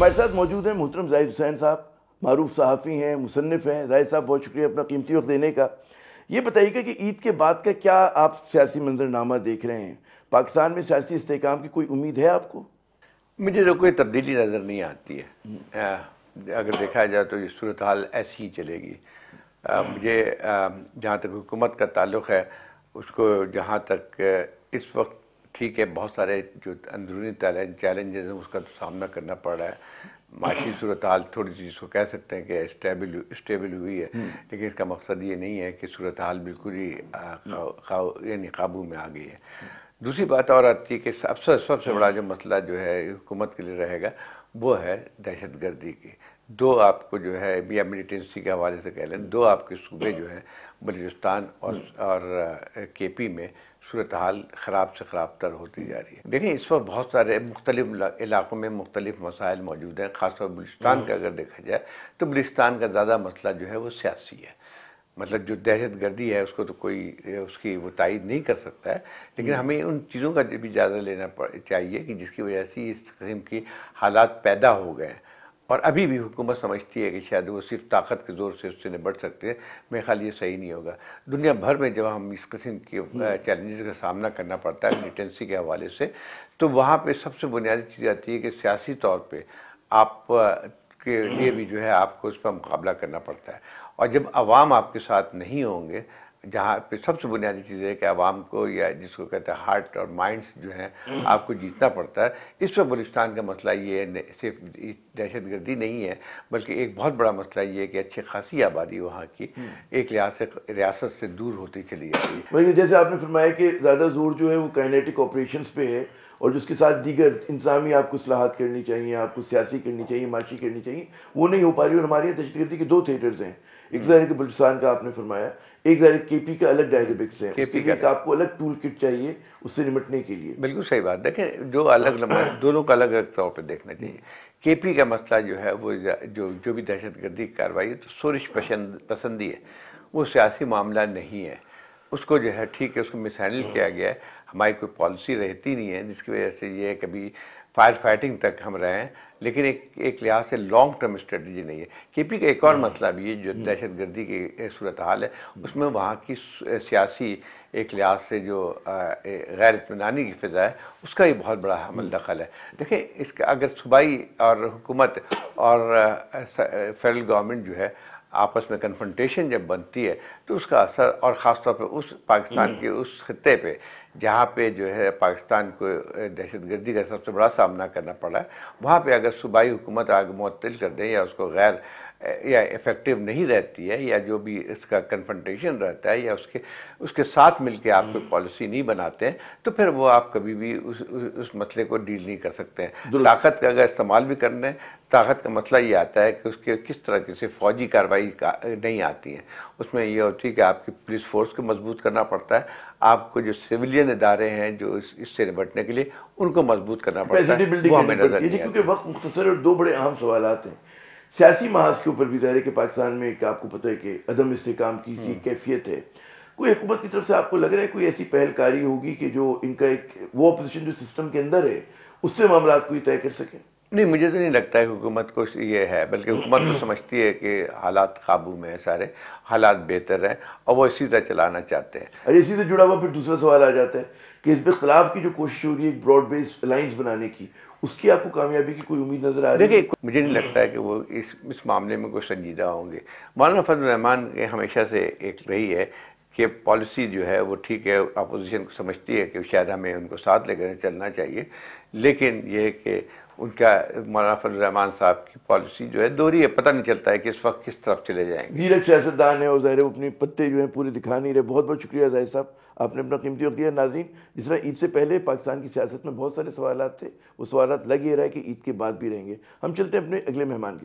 ہمارے ساتھ موجود ہیں محترم زاہد حسین صاحب، معروف صحافی ہیں، مصنف ہیں۔ زاہد صاحب بہت شکریہ اپنا قیمتی وقت دینے کا۔ یہ بتائیے گا کہ عید کے بعد کا کیا آپ سیاسی منظرنامہ دیکھ رہے ہیں؟ پاکستان میں سیاسی استحکام کی کوئی امید ہے آپ کو؟ مجھے تو کوئی تبدیلی نظر نہیں آتی ہے۔ اگر دیکھا جائے تو یہ صورتحال ایسی ہی چلے گی۔ مجھے جہاں تک حکومت کا تعلق ہے، اس کو جہاں تک اس وقت ٹھیک ہے، بہت سارے جو اندرونی چیلنجز ہیں اس کا سامنا کرنا پڑ رہا ہے۔ معاشی صورتحال تھوڑی سی اس کو کہہ سکتے ہیں کہ اسٹیبل ہوئی ہے، لیکن اس کا مقصد یہ نہیں ہے کہ صورتحال بالکل ہی یعنی قابو میں آ گئی ہے۔ دوسری بات اور آتی ہے کہ سب سے بڑا جو مسئلہ جو ہے حکومت کے لیے رہے گا وہ ہے دہشت گردی کی۔ دو آپ کو جو ہے یا ملیٹنسی کے حوالے سے کہہ لیں، دو آپ کے صوبے جو ہیں بلوچستان اور کے پی میں صورتحال خراب سے خراب تر ہوتی جا رہی ہے۔ دیکھیں اس وقت بہت سارے مختلف علاقوں میں مختلف مسائل موجود ہیں، خاص طور پر بلوچستان کا اگر دیکھا جائے تو بلوچستان کا زیادہ مسئلہ جو ہے وہ سیاسی ہے۔ مطلب جو دہشت گردی ہے اس کو تو کوئی اس کی وہ تائید نہیں کر سکتا ہے، لیکن ہمیں ان چیزوں کا بھی جائزہ لینا چاہیے کہ جس کی وجہ سے اس قسم کی حالات پیدا ہو گئے ہیں، اور ابھی بھی حکومت سمجھتی ہے کہ شاید وہ صرف طاقت کے زور سے اس سے نمٹ سکتے ہیں۔ میرے خیال یہ صحیح نہیں ہوگا۔ دنیا بھر میں جب ہم اس قسم کی چیلنجز کا سامنا کرنا پڑتا ہے ملیٹنسی کے حوالے سے، تو وہاں پہ سب سے بنیادی چیز آتی ہے کہ سیاسی طور پہ آپ کے لیے بھی جو ہے آپ کو اس پر مقابلہ کرنا پڑتا ہے، اور جب عوام آپ کے ساتھ نہیں ہوں گے، جہاں پہ سب سے بنیادی چیز ہے کہ عوام کو، یا جس کو کہتے ہیں ہارٹ اور مائنڈز جو ہیں، آپ کو جیتنا پڑتا ہے۔ اس وقت بلوچستان کا مسئلہ یہ ہے، صرف دہشت گردی نہیں ہے، بلکہ ایک بہت بڑا مسئلہ یہ ہے کہ اچھی خاصی آبادی وہاں کی ایک لحاظ سے ریاست سے دور ہوتی چلی جا رہی ہے۔ وہی جیسے آپ نے فرمایا کہ زیادہ زور جو ہے وہ کائنیٹک آپریشنز پہ ہے، اور جس کے ساتھ دیگر انتظامی آپ کو اصلاحات کرنی چاہیے، آپ کو سیاسی کرنی چاہیے، معاشی کرنی چاہیے، وہ نہیں ہو پا رہی۔ اور ہمارے یہاں دہشت گردی کے دو تھیٹرز ہیں، ایک ظاہر کہ بلوچستان کا آپ نے فرمایا، ایک ظاہر کے پی کا الگ ڈائنامکس ہیں، اس کے لیے آپ کو الگ ٹول کٹ چاہیے اس سے نمٹنے کے لیے۔ بالکل صحیح بات۔ دیکھیں جو دونوں کو الگ الگ طور پہ دیکھنا چاہیے۔ کے پی کا مسئلہ جو ہے وہ جو بھی دہشت گردی کی کارروائی ہے تو سورش پسندی ہے، وہ سیاسی معاملہ نہیں ہے۔ اس کو جو ہے ٹھیک ہے، اس کو مس ہینڈل کیا گیا ہے، ہماری کوئی پالیسی رہتی نہیں ہے جس کی وجہ سے یہ کبھی فائر فائٹنگ تک ہم رہے ہیں، لیکن ایک لحاظ سے لانگ ٹرم اسٹریٹجی نہیں ہے۔ کے پی کا ایک اور مسئلہ بھی ہے جو دہشت گردی کی صورتحال ہے، اس میں وہاں کی سیاسی ایک لحاظ سے جو غیر اطمینانی کی فضا ہے، اس کا یہ بہت بڑا حمل دخل ہے۔ دیکھیں اس کا اگر صوبائی اور حکومت اور فیڈرل گورنمنٹ جو ہے آپس میں کنفرنٹیشن جب بنتی ہے تو اس کا اثر، اور خاص طور پہ اس پاکستان کے اس خطے پہ جہاں پہ جو ہے پاکستان کو دہشت گردی کا سب سے بڑا سامنا کرنا پڑا ہے، وہاں پہ اگر صوبائی حکومت آگے معطل کر دیں یا اس کو غیر یا افیکٹو نہیں رہتی ہے، یا جو بھی اس کا کنفرنٹیشن رہتا ہے، یا اس کے ساتھ مل کے آپ کوئی پالیسی نہیں بناتے ہیں، تو پھر وہ آپ کبھی بھی اس مسئلے کو ڈیل نہیں کر سکتے ہیں۔ طاقت کا اگر استعمال بھی کرنا ہے، طاقت کا مسئلہ یہ آتا ہے کہ اس کے کس طرح سے فوجی کارروائی نہیں آتی ہیں۔ اس میں یہ ہوتی ہے کہ آپ کی پولیس فورس کو مضبوط کرنا پڑتا ہے، آپ کو جو سویلین ادارے ہیں جو اس سے نمٹنے کے لیے ان کو مضبوط کرنا پڑتا ہے، وہ ہمیں نظر نہیں آتا۔ کیونکہ وقت مختصر اور دو بڑے اہم سوالات ہیں سیاسی محاذ کے اوپر بھی۔ ظاہر ہے کہ پاکستان میں ایک آپ کو پتہ ہے کہ عدم استحکام کی کیفیت ہے۔ کوئی حکومت کی طرف سے آپ کو لگ رہا ہے کوئی ایسی پہل کاری ہوگی کہ جو ان کا ایک وہ اپوزیشن جو سسٹم کے اندر ہے اس سے معاملات کو طے کر سکیں؟ نہیں، مجھے تو نہیں لگتا ہے کہ حکومت کو یہ ہے، بلکہ حکومت تو سمجھتی ہے کہ حالات قابو میں ہیں، سارے حالات بہتر ہیں، اور وہ اسی طرح چلانا چاہتے ہیں۔ اور اسی سے جڑا ہوا پھر دوسرا سوال آ جاتا ہے کہ اس اختلاف کی جو کوشش ہو رہی ہے ایک براڈ بیس الائنس بنانے کی، اس کی آپ کو کامیابی کی کوئی امید نظر آ رہی ہے؟ دیکھیں مجھے نہیں لگتا ہے کہ وہ اس معاملے میں کوئی سنجیدہ ہوں گے۔ مولانا فضل الرحمان کے ہمیشہ سے ایک رہی ہے کہ پالیسی جو ہے وہ ٹھیک ہے، اپوزیشن کو سمجھتی ہے کہ شاید ہمیں ان کو ساتھ لے کر چلنا چاہیے، لیکن یہ ہے کہ ان کا مولانا فضل الرحمان صاحب کی پالیسی جو ہے دوہری ہے، پتہ نہیں چلتا ہے کہ اس وقت کس طرف چلے جائیں گے۔ زیرک سیاستدان ہے اور ظاہر ہے وہ اپنے پتے جو ہیں پورے دکھا نہیں رہے۔ بہت بہت شکریہ زاہد صاحب، آپ نے اپنا قیمتی وقت دیا۔ ناظرین، جس طرح عید سے پہلے پاکستان کی سیاست میں بہت سارے سوالات تھے، وہ سوالات لگ یہ رہا ہے کہ عید کے بعد بھی رہیں گے۔ ہم چلتے ہیں اپنے اگلے مہمان کی